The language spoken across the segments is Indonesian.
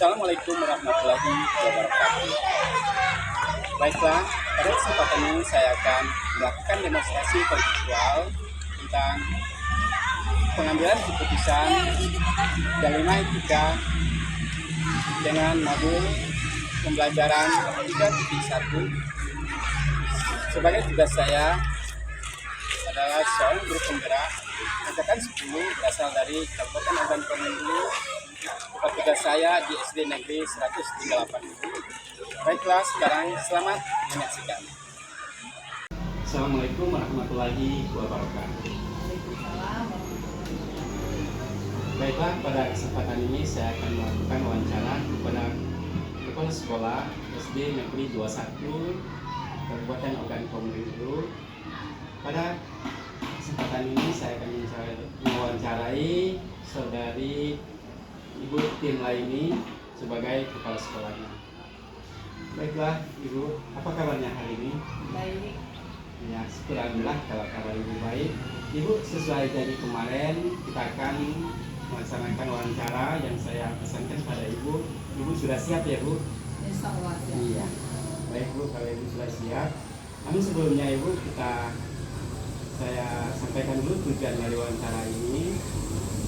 Assalamualaikum warahmatullahi wabarakatuh. Baiklah, pada kesempatan ini saya akan melakukan demonstrasi konseptual tentang pengambilan keputusan Dalima Etika dengan modul pembelajaran 3.1. Sebagai tugas saya adalah seorang guru penggerak angkatan 10 berasal dari Kabupaten Ogan Komering. Tugas saya di SD Negeri 138. Baiklah, sekarang selamat menyaksikan. Assalamualaikum warahmatullahi wabarakatuh. Baiklah, pada kesempatan ini saya akan melakukan wawancara kepada kepala sekolah SD Negeri 21 Kabupaten Ogan Komering. Pada kesempatan ini saya akan mewawancarai saudari Ibu Tirla ini sebagai kepala sekolahnya. Baiklah Ibu, apa kabarnya hari ini? Baik. Ya, alhamdulillah kalau kabar Ibu baik. Ibu, sesuai janji kemarin kita akan melaksanakan wawancara yang saya pesankan pada Ibu. Ibu sudah siap ya Bu? Insya Allah siap. Iya. Baik Bu, kalau Ibu sudah siap. Namun sebelumnya Ibu, saya sampaikan dulu tujuan dari wawancara ini.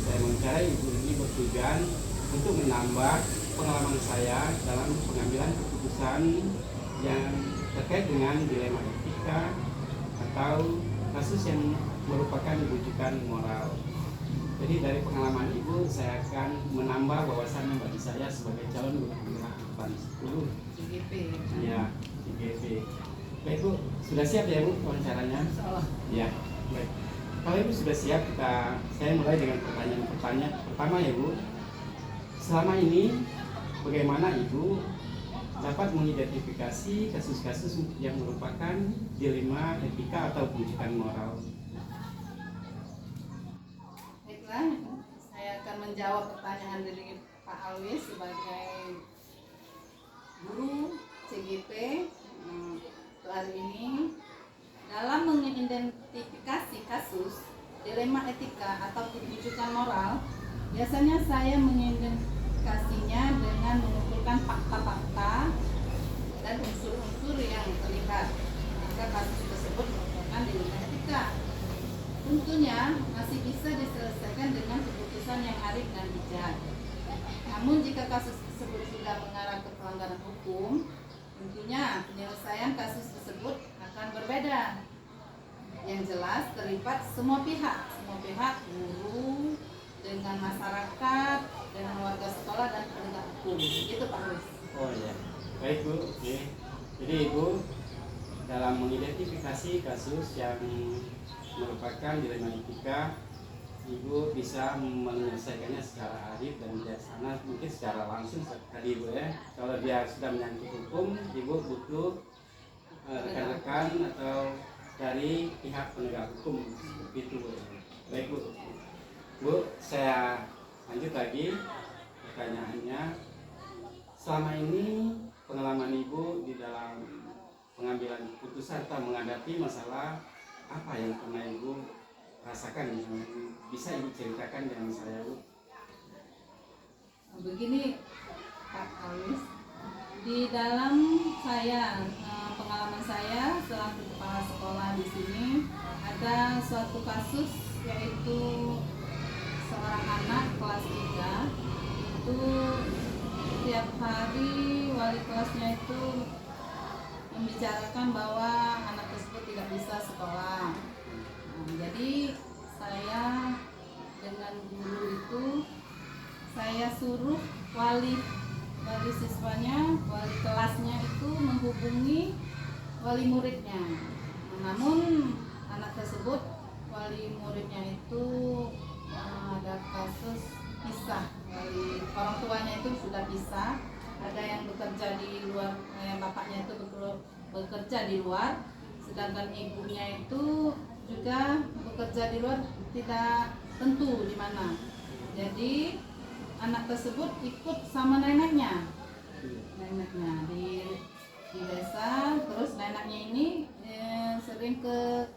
Saya mewawancarai Ibu ini bertujuan untuk menambah pengalaman saya dalam pengambilan keputusan yang terkait dengan dilema etika atau kasus yang merupakan rujukan moral. Jadi dari pengalaman Ibu saya akan menambah wawasan bagi saya sebagai calon guru penggerak angkatan 10 CGP. ya, CGP. Baik Bu, sudah siap ya Bu wawancaranya? Insya Allah. Ya, baik. Kalau Ibu sudah siap, saya mulai dengan pertanyaan pertama ya Bu. Selama ini bagaimana Ibu dapat mengidentifikasi kasus-kasus yang merupakan dilema etika atau rujukan moral? Baiklah, saya akan menjawab pertanyaan dari Pak Alwi sebagai guru CGP untuk hari ini. Dalam mengidentifikasi kasus dilema etika atau rujukan moral, biasanya saya mengidentifikasinya dengan mengumpulkan fakta-fakta dan unsur-unsur yang terlihat jika kasus tersebut merupakan dilema etika. Tentunya masih bisa diselesaikan dengan keputusan yang arif dan bijak. Namun jika kasus tersebut sudah mengarah ke pelanggaran hukum, tentunya penyelesaian kasus tersebut akan berbeda. Yang jelas terlibat semua pihak, guru, dengan masyarakat, dengan warga sekolah dan penegak hukum. Itu Pak Luis. Oh ya, baik Bu. Oke. Jadi Ibu dalam mengidentifikasi kasus yang merupakan dilema etika, Ibu bisa menyelesaikannya secara arif dan bijaksana, mungkin secara langsung tadi Ibu ya. Kalau dia sudah menyangkut hukum, Ibu butuh rekan-rekan atau dari pihak penegak hukum seperti itu Bu. Baik Bu. Bu, saya lanjut lagi pertanyaannya. Selama ini pengalaman Ibu di dalam pengambilan keputusan atau menghadapi masalah apa yang pernah Ibu rasakan? Bisa Ibu ceritakan dengan saya Bu? Begini Pak Alwi, di dalam pengalaman saya selaku kepala sekolah di sini ada suatu kasus, yaitu seorang anak kelas 3 itu setiap hari wali kelasnya itu membicarakan bahwa anak tersebut tidak bisa sekolah. Jadi saya dengan guru itu saya suruh wali siswanya, wali kelasnya itu menghubungi wali muridnya. Namun anak tersebut, wali muridnya itu ada kasus pisah. Orang tuanya itu sudah pisah. Ada yang bekerja di luar, bapaknya itu bekerja di luar, sedangkan ibunya itu juga bekerja di luar, tidak tentu di mana. Jadi anak tersebut ikut sama neneknya di desa. Terus neneknya ini sering ke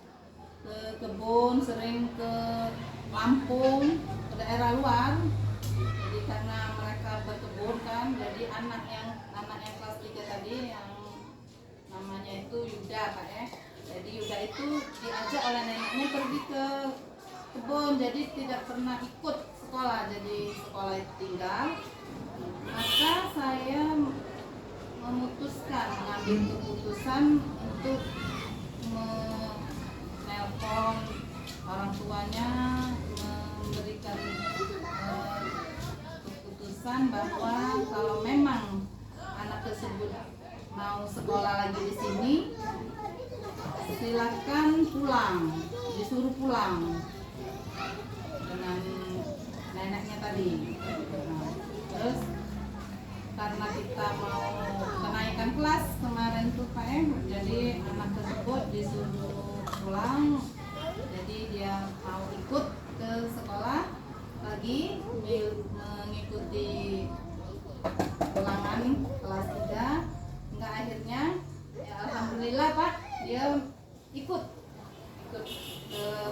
kebun, sering ke Lampung, ke daerah luar. Jadi karena mereka berkebun kan, jadi anak yang kelas 3 tadi yang namanya itu Yuda Pak ya. Jadi Yuda itu diajak oleh neneknya pergi ke kebun, jadi tidak pernah ikut sekolah, jadi sekolah itu tinggal. Maka saya memutuskan mengambil keputusan untuk menelpon orang tuanya, memberikan keputusan bahwa kalau memang anak tersebut mau sekolah lagi di sini, silakan pulang, disuruh pulang dengan neneknya tadi. Nah, terus karena kita mau kenaikan kelas kemarin tuh Pak jadi anak tersebut disuruh pulang, jadi dia mau ikut ke sekolah lagi mengikuti ulangan kelas 3. Enggak, akhirnya ya alhamdulillah Pak, dia ikut ke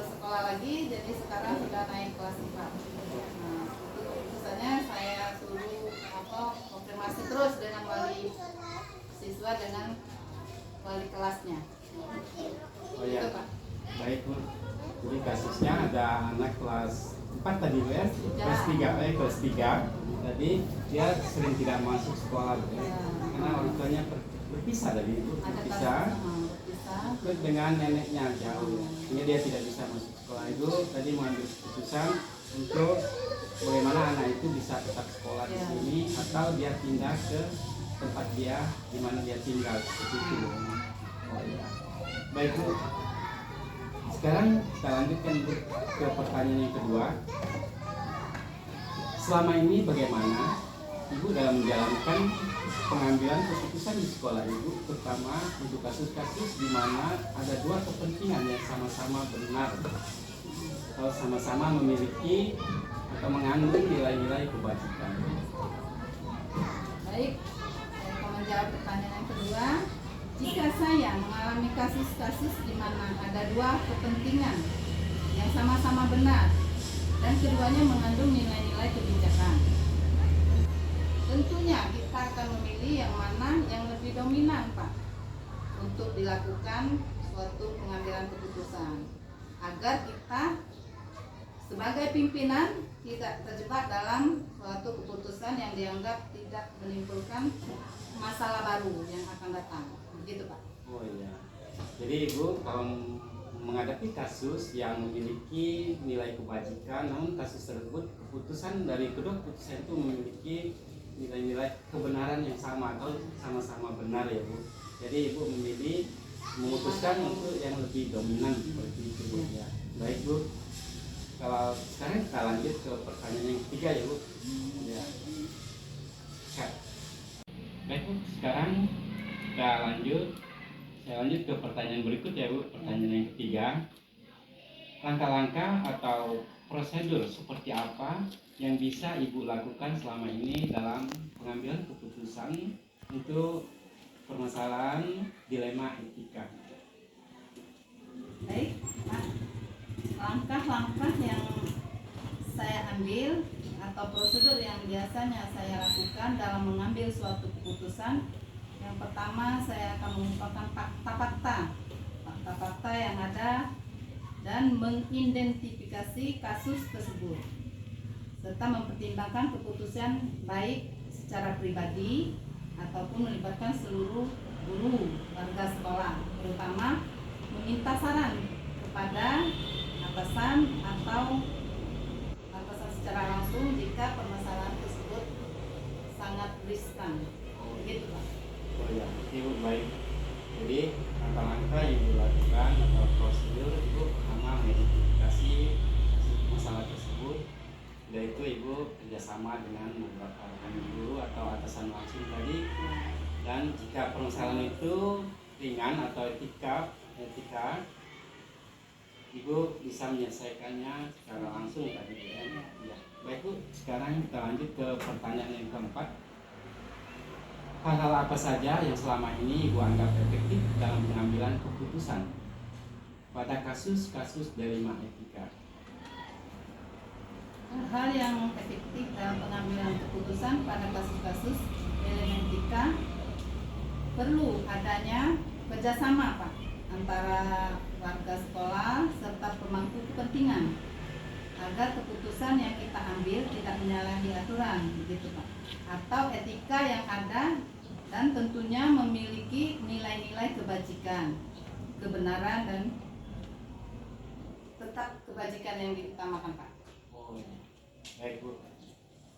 sekolah lagi, jadi sekarang sudah naik kelas 4. Nah, itu keputusannya saya suruh konfirmasi terus dengan wali siswa, dengan wali kelasnya. Oh ya, Itu Pak. baik Bu. Jadi kasusnya ada anak kelas 4 tadi Bu ya, kelas 3, kelas 3. Tadi dia sering tidak masuk sekolah Bu ya, karena orang tuanya berpisah tadi Bu, berpisah ikut dengan neneknya jauh ya. Ini dia tidak bisa masuk sekolah itu, tadi mengambil keputusan untuk bagaimana anak itu bisa tetap sekolah di sini atau dia pindah ke tempat dia di mana dia tinggal seperti itu. Oh ya. Baik Bu. Sekarang kita lanjutkan Bu ke pertanyaan yang kedua. Selama ini bagaimana Ibu dalam menjalankan pengambilan keputusan di sekolah Ibu, terutama untuk kasus-kasus di mana ada dua kepentingan yang sama-sama benar atau sama-sama memiliki atau mengandung nilai-nilai kebajikan. Baik, saya akan menjawab pertanyaan yang kedua. Jika saya mengalami kasus-kasus di mana ada dua kepentingan yang sama-sama benar dan keduanya mengandung nilai-nilai kebijakan, tentunya kita akan memilih yang mana yang lebih dominan Pak untuk dilakukan suatu pengambilan keputusan, agar kita sebagai pimpinan tidak terjebak dalam suatu keputusan yang dianggap tidak menimbulkan masalah baru yang akan datang. Begitu Pak. Oh iya. Jadi Ibu kalau menghadapi kasus yang memiliki nilai kebajikan, namun kasus tersebut keputusan dari kedua keputusan itu memiliki nilai-nilai kebenaran yang sama atau sama-sama benar ya Bu. Jadi Ibu memilih memutuskan untuk yang lebih dominan seperti itu Bu ya. Baik Bu. Kalau sekarang kita lanjut ke pertanyaan yang ketiga ya Bu. Ya. Baik Bu, sekarang kita lanjut. Saya lanjut ke pertanyaan berikut ya Bu. Pertanyaan yang ketiga. Langkah-langkah atau prosedur seperti apa yang bisa Ibu lakukan selama ini dalam pengambilan keputusan untuk permasalahan dilema etika? Baik, Pak. Langkah-langkah yang saya ambil atau prosedur yang biasanya saya lakukan dalam mengambil suatu keputusan, yang pertama saya akan mengumpulkan fakta-fakta yang ada dan mengidentifikasi kasus tersebut, serta mempertimbangkan keputusan baik secara pribadi ataupun melibatkan seluruh guru warga sekolah, terutama meminta saran kepada atasan atau atasan secara langsung jika permasalahan tersebut sangat riskan. Begitu Pak. Oh ya, Ibu baik. Jadi langkah-langkah yang dilakukan atau prosedur Ibu pertama mengidentifikasi masalah tersebut, yaitu Ibu kerjasama dengan beberapa rekan guru atau atasan langsung tadi, dan jika permasalahan itu ringan atau etika Ibu bisa menyelesaikannya secara langsung tadi ya. Baik Bu, sekarang kita lanjut ke pertanyaan yang keempat. Hal-hal apa saja yang selama ini Ibu anggap efektif dalam pengambilan keputusan pada kasus-kasus dilema etika? Hal yang efektif dalam pengambilan keputusan pada kasus-kasus perlu adanya kerjasama Pak antara warga sekolah serta pemangku kepentingan agar keputusan yang kita ambil tidak menyalahi aturan, begitu Pak, atau etika yang ada dan tentunya memiliki nilai-nilai kebajikan, kebenaran dan tetap kebajikan yang diutamakan Pak. Oh, baik Bu.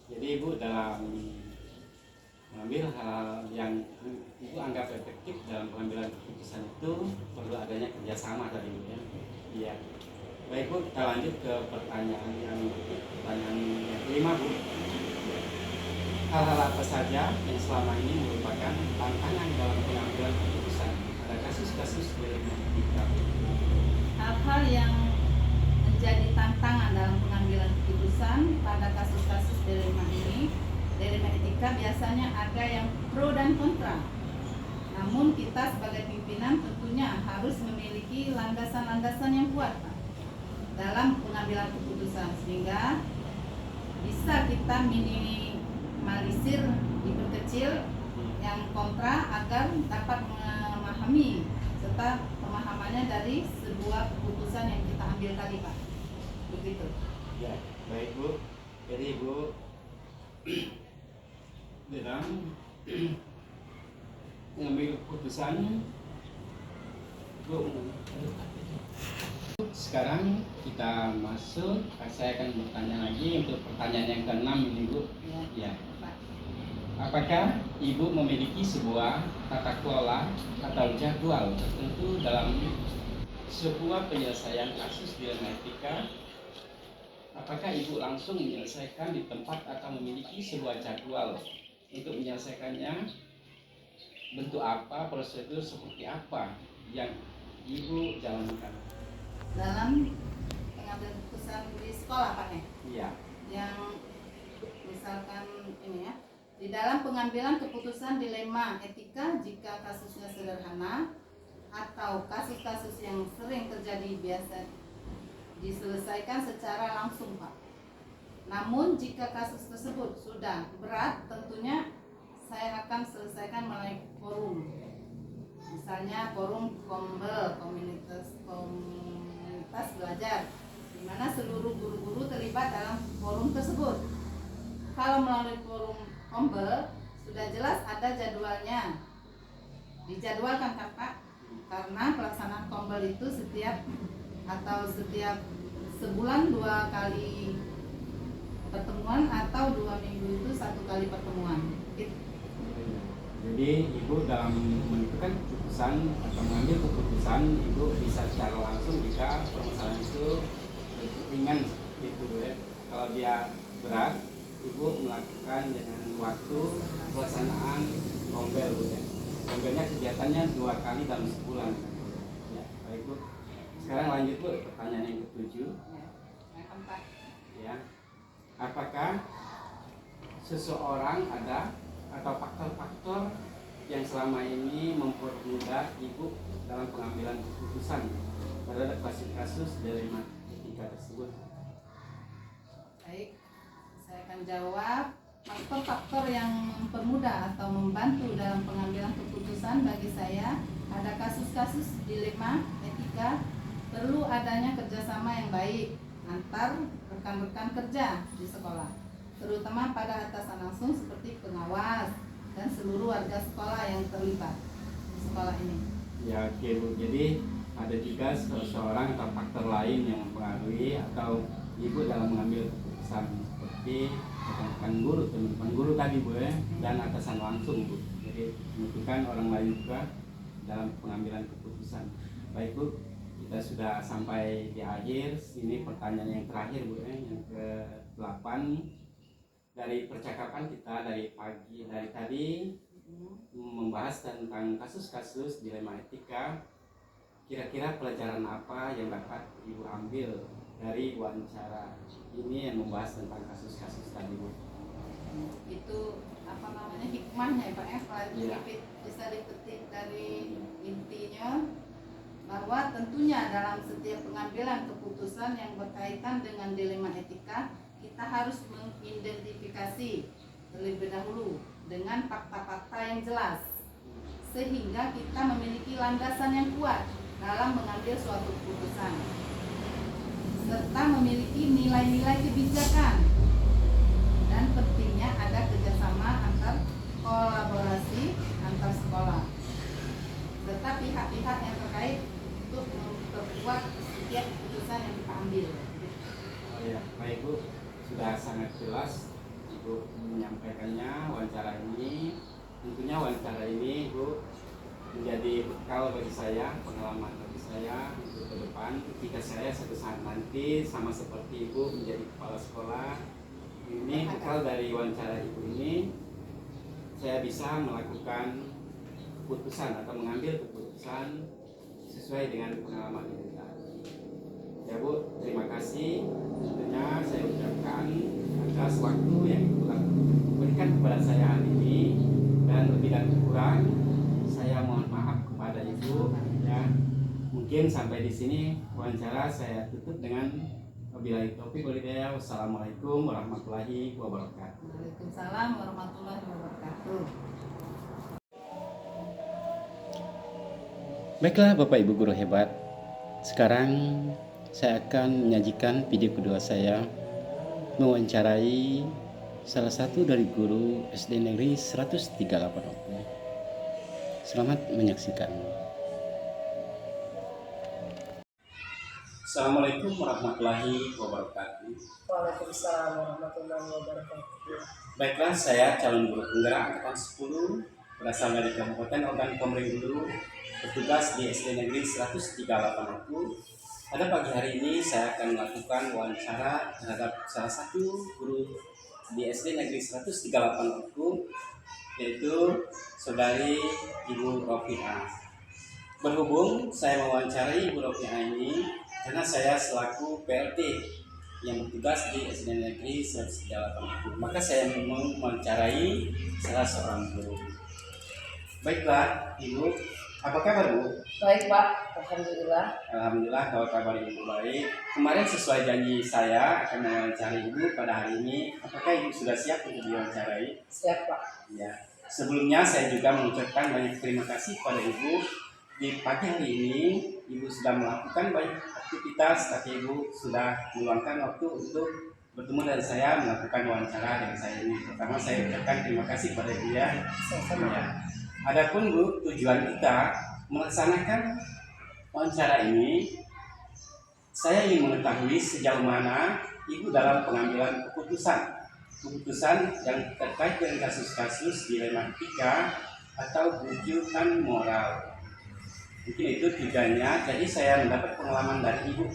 Jadi Ibu dalam mengambil hal yang Ibu anggap efektif dalam pengambilan keputusan itu perlu adanya kerjasama tadi Bu ya. Iya. Baik Bu, kita lanjut ke pertanyaan yang kelima Bu. Hal-hal apa saja yang selama ini merupakan tantangan dalam pengambilan keputusan? Ada kasus-kasus dari kita. Hal-hal yang menjadi tantangan dalam pengambilan keputusan pada kasus-kasus dilema ini, dilema etika biasanya ada yang pro dan kontra. Namun kita sebagai pimpinan tentunya harus memiliki landasan-landasan yang kuat Pak, dalam pengambilan keputusan sehingga bisa kita minimalisir, diperkecil yang kontra agar dapat memahami serta pemahamannya dari sebuah keputusan yang kita ambil tadi Pak. Begitu. Ya, baik Bu. Jadi Ibu dalam mengambil keputusan Bu, sekarang kita masuk. Saya akan bertanya lagi untuk pertanyaan yang ke-6 ini Bu. Ya. Pak. Apakah Ibu memiliki sebuah tata kelola atau jadwal tertentu dalam sebuah penyelesaian kasus dilema etika? Apakah Ibu langsung menyelesaikan di tempat atau memiliki sebuah jadwal untuk menyelesaikannya? Bentuk apa, prosedur seperti apa yang Ibu jalankan? Dalam pengambilan keputusan di sekolah Pak ya? Iya. Yang misalkan ini ya, di dalam pengambilan keputusan dilema etika jika kasusnya sederhana atau kasus-kasus yang sering terjadi biasa diselesaikan secara langsung Pak. Namun jika kasus tersebut sudah berat, tentunya saya akan selesaikan melalui forum. Misalnya forum kombel, komunitas belajar, di mana seluruh guru-guru terlibat dalam forum tersebut. Kalau melalui forum kombel sudah jelas ada jadwalnya, dijadwalkan kan Pak, karena pelaksanaan kombel itu setiap sebulan 2 kali pertemuan atau 2 minggu itu 1 kali pertemuan. Jadi Ibu dalam menentukan keputusan atau mengambil keputusan, Ibu bisa secara langsung jika permasalahan itu ringan gitu ya. Kalau dia berat, Ibu melakukan dengan waktu pelaksanaan kombel ya. Kombelnya kegiatannya 2 kali dalam sebulan. Ya, baik Bu. Sekarang lanjut Bu, pertanyaan yang ke-7. Yang keempat. Ya. Apakah seseorang ada atau faktor-faktor yang selama ini mempermudah Ibu dalam pengambilan keputusan pada kasus-kasus dilema etika tersebut? Baik, saya akan jawab. Faktor-faktor yang mempermudah atau membantu dalam pengambilan keputusan bagi saya ada kasus-kasus dilema etika perlu adanya kerjasama yang baik antar rekan-rekan kerja di sekolah, terutama pada atasan langsung seperti pengawas dan seluruh warga sekolah yang terlibat di sekolah ini. Ya, oke Bu. Jadi ada juga seseorang atau faktor lain yang mempengaruhi atau Ibu dalam mengambil keputusan seperti rekan guru, teman-teman guru tadi Bu ya, dan atasan langsung Bu. Jadi menentukan orang lain juga dalam pengambilan keputusan. Baik Bu, kita sudah sampai di akhir. Ini pertanyaan yang terakhir Bu ya, yang ke-8 dari percakapan kita dari tadi membahas tentang kasus-kasus dilema etika. Kira-kira pelajaran apa yang dapat Ibu ambil dari wawancara ini yang membahas tentang kasus-kasus tadi Bu? Itu hikmahnya Pak ya, Iya. bisa dipetik dari intinya bahwa tentunya dalam setiap pengambilan keputusan yang berkaitan dengan dilema etika, kita harus mengidentifikasi terlebih dahulu dengan fakta-fakta yang jelas sehingga kita memiliki landasan yang kuat dalam mengambil suatu keputusan, serta memiliki nilai-nilai kebijakan. Dan pentingnya ada kerjasama antar kolaborasi antar sekolah serta pihak-pihak yang terkait untuk memperkuat setiap keputusan yang kita ambil. Oh ya, baik Bu, sudah sangat jelas Ibu menyampaikannya wawancara ini. Tentunya wawancara ini Bu menjadi bekal bagi saya, pengalaman bagi saya untuk ke depan ketika saya suatu saat nanti sama seperti Ibu menjadi kepala sekolah. Ini bekal dari wawancara Ibu ini, saya bisa melakukan keputusan atau mengambil keputusan sesuai dengan pengalaman Ibu tadi. Ya Bu, terima kasih. Tentunya saya ucapkan atas waktu yang Ibu berikan kepada saya hari ini, dan lebih dan kurang saya mohon maaf kepada Ibu. Ya, mungkin sampai di sini wawancara saya tutup dengan wabillahi taufiq wal hidayah. Wassalamualaikum warahmatullahi wabarakatuh. Waalaikumsalam warahmatullahi wabarakatuh. Baiklah Bapak Ibu guru hebat, sekarang saya akan menyajikan video kedua saya mewawancarai salah satu dari guru SD Negeri 138 Oku. Selamat menyaksikan. Assalamualaikum warahmatullahi wabarakatuh. Waalaikumsalam warahmatullahi wabarakatuh. Baiklah, saya calon guru penggerak angkatan 10 berasal dari Kabupaten Ogan Komering Ulu, bertugas di SD Negeri 138 Oku. Pada pagi hari ini saya akan melakukan wawancara terhadap salah satu guru di SD Negeri 138 Oku, yaitu saudari Ibu Rofiah. Berhubung saya mewawancarai Ibu Rofiah ini karena saya selaku PLT yang bertugas di SD Negeri 138 Oku, maka saya mewawancarai salah seorang guru. Baiklah Ibu, apa kabar Bu? Baik Pak, alhamdulillah. Alhamdulillah kalau kabar Ibu baik. Kemarin sesuai janji saya akan mewawancarai Ibu pada hari ini. Apakah Ibu sudah siap untuk diwawancarai? Siap Pak. Ya. Sebelumnya saya juga mengucapkan banyak terima kasih kepada Ibu. Di pagi hari ini Ibu sudah melakukan banyak aktivitas, tapi Ibu sudah meluangkan waktu untuk bertemu dan saya melakukan wawancara dengan saya ini. Pertama saya ucapkan terima kasih kepada Ibu ya. Sama-sama. Ya. Adapun Bu, tujuan kita melaksanakan wawancara ini, saya ingin mengetahui sejauh mana Ibu dalam pengambilan keputusan yang terkait dengan kasus-kasus dilematika atau rujukan moral. Mungkin itu tujuannya, jadi saya mendapat pengalaman dari Ibu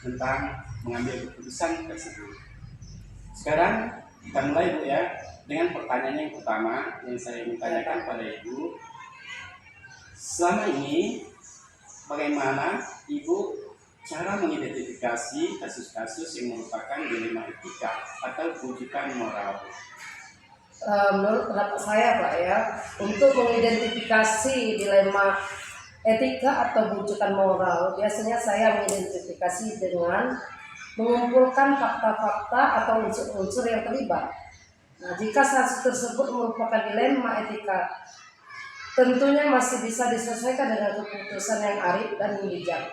tentang mengambil keputusan tersebut. Sekarang kita mulai Bu ya, dengan pertanyaan yang pertama yang saya ingin tanyakan pada Ibu. Selama ini bagaimana Ibu cara mengidentifikasi kasus-kasus yang merupakan dilema etika atau rujukan moral? Menurut pendapat saya Pak ya, untuk mengidentifikasi dilema etika atau rujukan moral, biasanya saya mengidentifikasi dengan mengumpulkan fakta-fakta atau unsur-unsur yang terlibat. Nah, jika kasus tersebut merupakan dilema etika, tentunya masih bisa diselesaikan dengan keputusan yang arif dan bijak.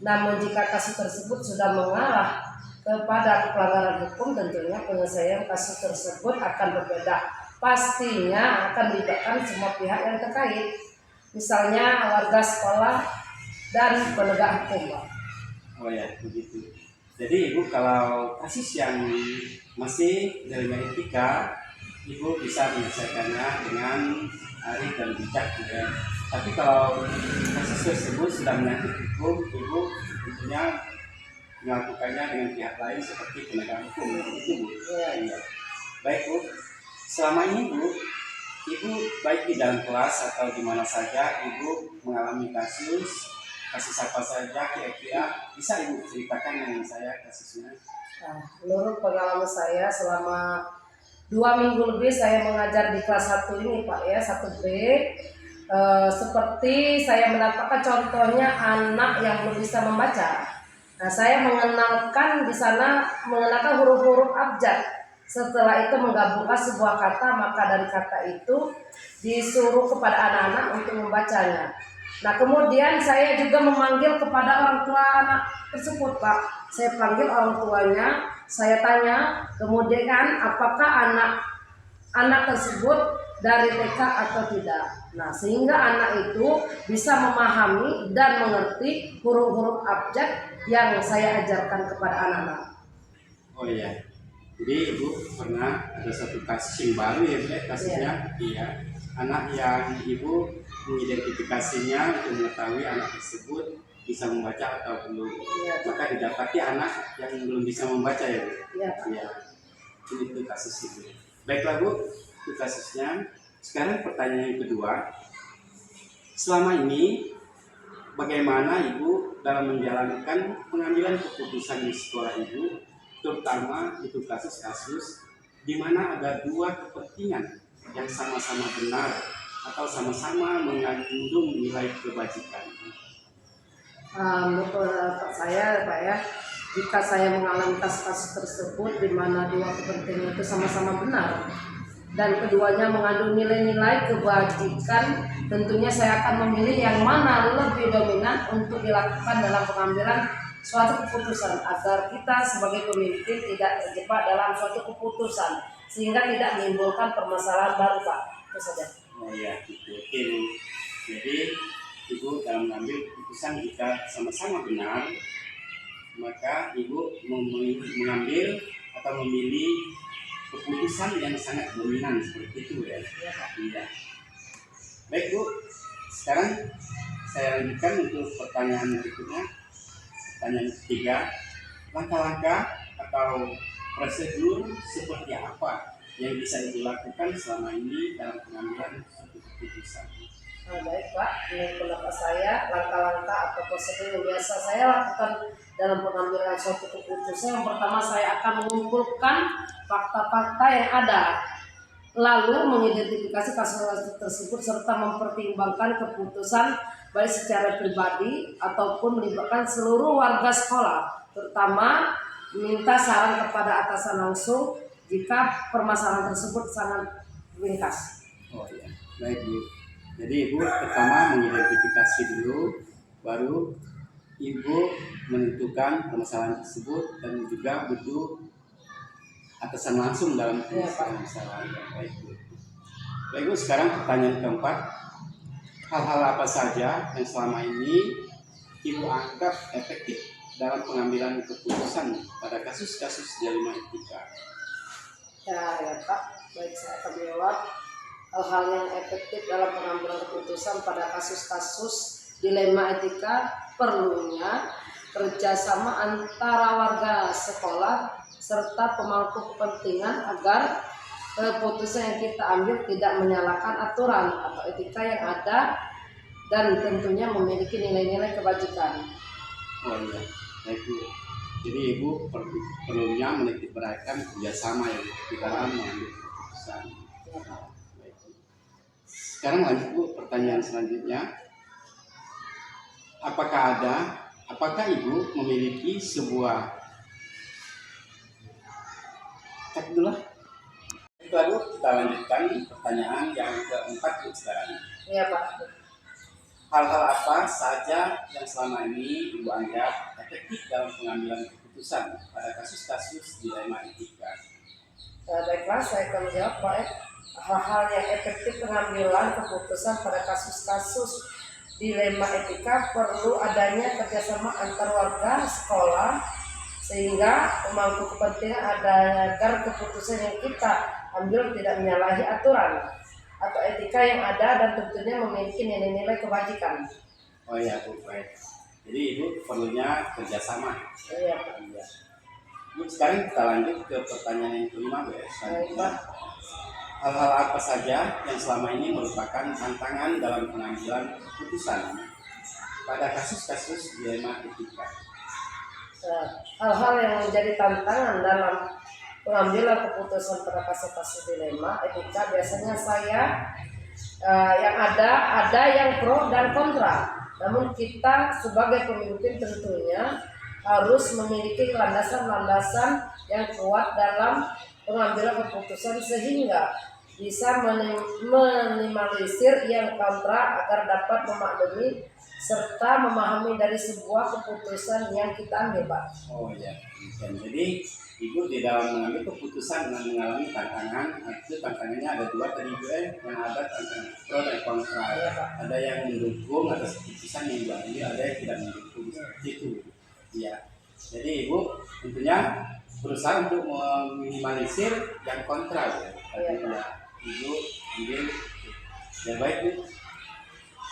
Namun jika kasus tersebut sudah mengarah kepada pelanggaran hukum, tentunya penyelesaian kasus tersebut akan berbeda. Pastinya akan melibatkan semua pihak yang terkait, misalnya warga sekolah dan penegak hukum. Oh ya, begitu. Jadi Ibu kalau kasus yang masih dilema etika, Ibu bisa menyelesaikannya dengan arif dan bijak juga. Tapi kalau kasus tersebut sudah menyangkut hukum, Ibu tentunya melakukannya dengan pihak lain seperti penegak hukum. Itu Bu. Iya. Baik Bu. Selama ini Bu, Ibu baik di dalam kelas atau di mana saja Ibu mengalami kasus apa saja kira-kira bisa Ibu ceritakan dengan saya kasusnya? Nah, menurut pengalaman saya selama 2 minggu lebih saya mengajar di kelas 1 ini Pak ya, 1B. Seperti saya mendapatkan contohnya anak yang belum bisa membaca. Nah, saya mengenalkan di sana huruf-huruf abjad Setelah itu menggabungkan sebuah kata, maka dari kata itu disuruh kepada anak-anak untuk membacanya. Nah, kemudian saya juga memanggil kepada orang tua anak tersebut, Pak. Saya panggil orang tuanya, saya tanya, kemudian apakah anak tersebut dari TK atau tidak. Nah, sehingga anak itu bisa memahami dan mengerti huruf-huruf abjad yang saya ajarkan kepada anak-anak. Oh iya. Jadi ibu pernah ada satu kasus yang baru ya, Bu, kasusnya iya. Anak yang ibu mengidentifikasinya untuk mengetahui anak tersebut bisa membaca atau belum. Iya. Maka didapati anak yang belum bisa membaca ya, Bu. Iya. Iya. Itu kasus itu. Baiklah, Bu, itu kasusnya. Sekarang pertanyaan yang kedua. Selama ini bagaimana ibu dalam menjalankan pengambilan keputusan di sekolah ibu, terutama itu kasus-kasus di mana ada dua kepentingan yang sama-sama benar atau sama-sama mengandung nilai kebajikan? Menurut saya, Pak ya, jika saya mengalami kasus-kasus tersebut di mana dua kepentingan itu sama-sama benar dan keduanya mengandung nilai-nilai kebajikan, tentunya saya akan memilih yang mana lebih dominan untuk dilakukan dalam pengambilan suatu keputusan agar kita sebagai pemimpin tidak terjebak dalam suatu keputusan sehingga tidak menimbulkan permasalahan baru, Pak. Itu saja. Oh ya, gitu. Oke, Bu. Jadi ibu dalam mengambil keputusan jika sama-sama benar, maka ibu mengambil atau memilih keputusan yang sangat dominan seperti itu ya. Iya. Baik, Bu. Sekarang saya lanjutkan untuk pertanyaan berikutnya. Pertanyaan ketiga, langkah-langkah atau prosedur seperti apa yang bisa dilakukan selama ini dalam pengambilan suatu keputusan? Baik, Pak, menurut pendapat saya, langkah-langkah atau prosedur yang biasa saya lakukan dalam pengambilan suatu keputusan, yang pertama saya akan mengumpulkan fakta-fakta yang ada, lalu mengidentifikasi kasus tersebut serta mempertimbangkan keputusan baik secara pribadi ataupun melibatkan seluruh warga sekolah, terutama meminta saran kepada atasan langsung jika permasalahan tersebut sangat ringkas. Oh ya, baik, Bu. Jadi ibu pertama mengidentifikasi dulu, baru ibu menentukan permasalahan tersebut dan juga butuh atasan langsung dalam permasalahan. Baik, Bu. Baik, Bu, sekarang pertanyaan keempat. Hal-hal apa saja yang selama ini ibu anggap efektif dalam pengambilan keputusan pada kasus-kasus dilema etika? Ya, Pak, baik, saya akan menjawab. Hal-hal yang efektif dalam pengambilan keputusan pada kasus-kasus dilema etika perlunya kerjasama antara warga sekolah serta pemangku kepentingan agar keputusan yang kita ambil tidak menyalahkan aturan atau etika yang ada dan tentunya memiliki nilai-nilai kebajikan. Oh iya, baik, Bu. Jadi ibu perlunya menitik beratkan kerjasama yang di dalam mengambil keputusan. Baik. Sekarang lanjut, Bu, pertanyaan selanjutnya. Apakah ibu memiliki sebuah cek dulu? Lalu kita lanjutkan pertanyaan yang keempat, Bu, sekarang. Iya, Pak. Hal-hal apa saja yang selama ini ibu anggap efektif dalam pengambilan keputusan pada kasus-kasus dilema etika? Baiklah, saya akan menjawab, Pak. Hal-hal yang efektif pengambilan keputusan pada kasus-kasus dilema etika perlu adanya kerjasama antar warga sekolah sehingga pemangku kepentingan agar keputusan yang kita ambil tidak menyalahi aturan atau etika yang ada dan tentunya memiliki nilai-nilai kebajikan. Oh iya, Bu, baik. Jadi ibu perlunya kerjasama. Iya, Pak. Iya. Bu, sekarang kita lanjut ke pertanyaan yang kelima, Bu. Selanjutnya, hal-hal apa saja yang selama ini merupakan tantangan dalam pengambilan keputusan pada kasus-kasus dilema etika? Hal-hal yang menjadi tantangan dalam pengambilan keputusan pada kasus-kasus dilema etika biasanya saya yang ada yang pro dan kontra. Namun kita sebagai pemimpin tentunya harus memiliki landasan-landasan yang kuat dalam pengambilan keputusan sehingga bisa minimalisir yang kontra agar dapat memaklumi serta memahami dari sebuah keputusan yang kita ambil, Pak. Oh ya, dan jadi ibu di dalam mengambil keputusan dan mengalami tantangan, itu tantangannya ada dua tadi ibu yang ada tantangan pro dan kontra. Iya, Pak. Ada yang mendukung atas keputusan yang ibu ambil, ada yang tidak mendukung seperti itu. Iya, jadi ibu tentunya berusaha untuk meminimalisir yang kontra ya. Tadi ya, ibu ambil. Ya baik bu.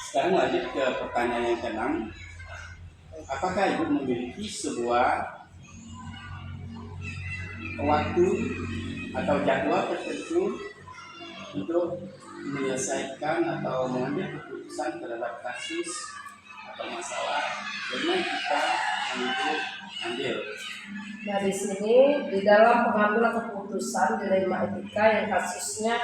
Sekarang lanjut ke pertanyaan yang keenam. Apakah ibu memiliki sebuah waktu atau jadwal tertentu untuk menyelesaikan atau mengambil keputusan terhadap kasus atau masalah yang kita ambil? Nah, di sini di dalam pengambilan keputusan dilema etika yang kasusnya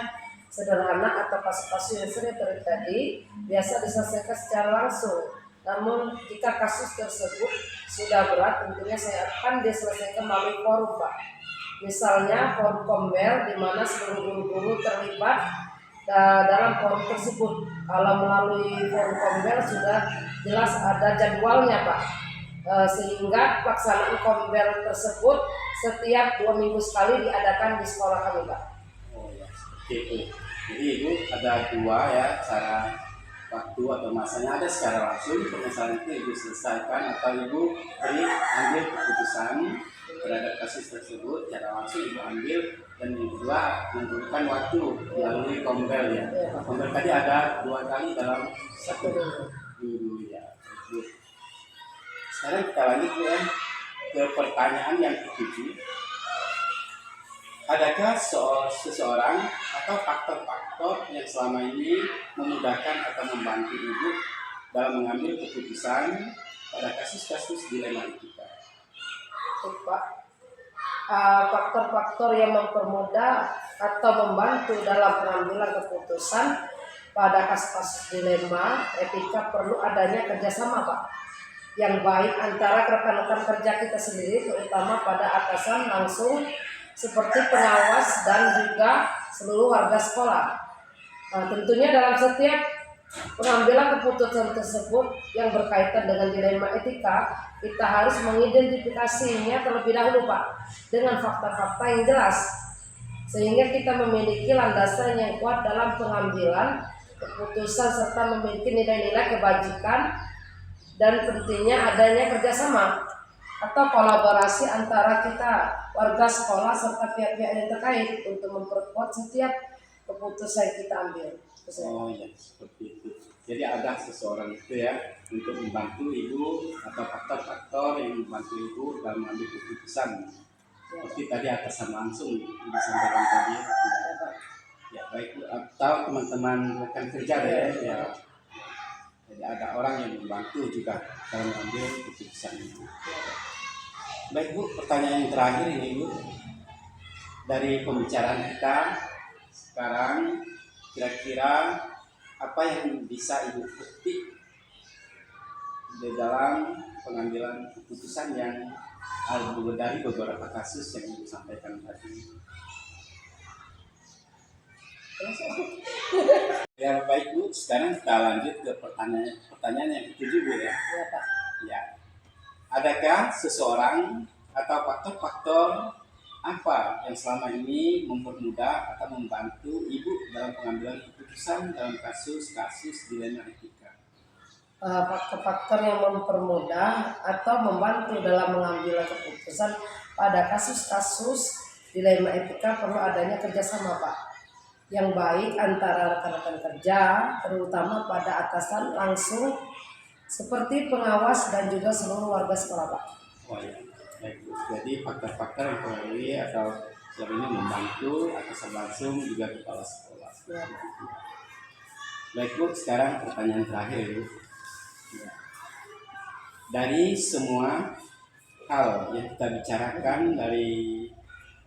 sederhana atau kasus-kasus yang sering terjadi biasa diselesaikan secara langsung. Namun jika kasus tersebut sudah berat, tentunya saya akan diselesaikan melalui forum, Pak. Misalnya forum Kombel di mana seluruh guru terlibat dalam forum tersebut. Kalau melalui forum Kombel sudah jelas ada jadwalnya, Pak. Sehingga pelaksanaan Kombel tersebut setiap 2 minggu sekali diadakan di sekolah kami, Pak. Oh ya, seperti itu. Jadi ibu ada dua ya cara waktu atau masanya, ada secara langsung permasalahan itu ibu selesaikan atau ibu ambil keputusan terhadap kasus tersebut secara langsung ibu ambil, dan yang kedua menentukan waktu melalui Kombel ya. Kombel tadi ada 2 kali dalam 1 minggu ya. Sekarang kita lanjut ya ke pertanyaan yang ke-7. Adakah seseorang atau faktor-faktor yang selama ini memudahkan atau membantu ibu dalam mengambil keputusan pada kasus-kasus dilema etika? Pak, faktor-faktor yang mempermudah atau membantu dalam pengambilan keputusan pada kasus-kasus dilema etika perlu adanya kerjasama, Pak, yang baik antara rekan-rekan kerja kita sendiri, terutama pada atasan langsung seperti pengawas dan juga seluruh warga sekolah. Nah, tentunya dalam setiap pengambilan keputusan tersebut yang berkaitan dengan dilema etika, kita harus mengidentifikasinya terlebih dahulu, Pak, dengan fakta-fakta yang jelas, sehingga kita memiliki landasan yang kuat dalam pengambilan keputusan serta memiliki nilai-nilai kebajikan, dan pentingnya adanya kerjasama atau kolaborasi antara kita warga sekolah serta pihak-pihak yang terkait untuk memperkuat setiap keputusan kita ambil. Oh ya, seperti itu. Jadi ada seseorang itu ya untuk membantu ibu atau faktor-faktor yang membantu ibu dalam mengambil keputusan. Seperti tadi atasan langsung disampaikan tadi. Ya baik, atau teman-teman rekan kerja ya. Jadi ada orang yang membantu juga dalam mengambil keputusan itu. Baik Bu, pertanyaan yang terakhir ini Bu, dari pembicaraan kita sekarang, kira-kira apa yang bisa Ibu petik di dalam pengambilan keputusan yang dari beberapa kasus yang Ibu sampaikan tadi? Ya baik Bu, sekarang kita lanjut ke pertanyaan yang ke-7 Bu ya. Ya, Pak. Ya. Adakah seseorang atau faktor-faktor apa yang selama ini mempermudah atau membantu ibu dalam pengambilan keputusan dalam kasus-kasus dilema etika? Faktor-faktor yang mempermudah atau membantu dalam mengambil keputusan pada kasus-kasus dilema etika perlu adanya kerjasama, Pak, yang baik antara rekan-rekan kerja, terutama pada atasan langsung seperti pengawas dan juga seluruh warga sekolah, Pak. Oh ya, baik. Jadi faktor-faktor yang mempengaruhi atau selama ini membantu atasan langsung juga kepala sekolah. Ya. Baik Bu, sekarang pertanyaan terakhir Bu. Ya. Dari semua hal yang kita bicarakan dari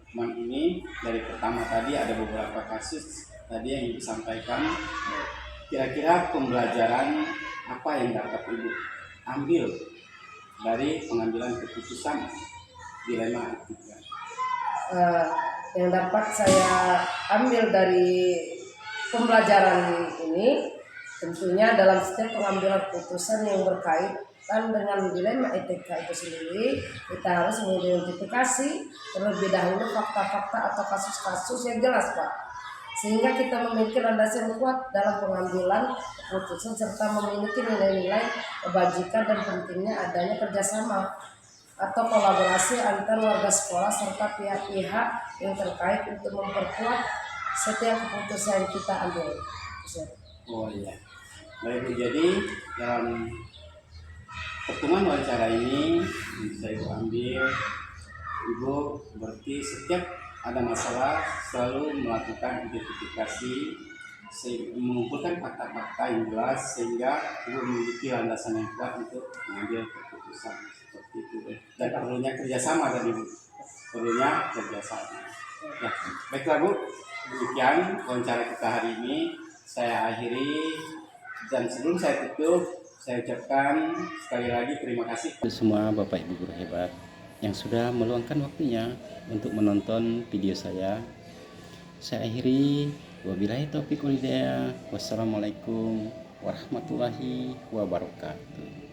pertemuan ini, dari pertama tadi ada beberapa kasus tadi yang disampaikan. Kira-kira pembelajaran apa yang dapat Ibu ambil dari pengambilan keputusan dilema etika? yang dapat saya ambil dari pembelajaran ini, tentunya dalam setiap pengambilan keputusan yang berkaitan dengan dilema etika itu sendiri, kita harus mengidentifikasi terlebih dahulu fakta-fakta atau kasus-kasus yang jelas, Pak, sehingga kita memiliki landasan yang kuat dalam pengambilan keputusan serta memiliki nilai-nilai kebajikan dan pentingnya adanya kerjasama atau kolaborasi antar warga sekolah serta pihak-pihak yang terkait untuk memperkuat setiap keputusan yang kita ambil. Oh iya. Baik Bu, jadi dalam pertemuan wawancara ini saya ambil Ibu berarti setiap ada masalah selalu melakukan identifikasi, mengumpulkan fakta-fakta yang jelas sehingga Ibu memiliki landasan yang kuat untuk mengambil keputusan seperti itu. Dan perlunya kerjasama tadi Bu, perlunya kerjasama. Ya, baiklah Bu, demikian wawancara kita hari ini saya akhiri, dan sebelum saya tutup saya ucapkan sekali lagi terima kasih kepada semua Bapak Ibu guru hebat yang sudah meluangkan waktunya untuk menonton video saya. Saya akhiri, wabillahi taufiq wal hidayah. Wassalamualaikum warahmatullahi wabarakatuh.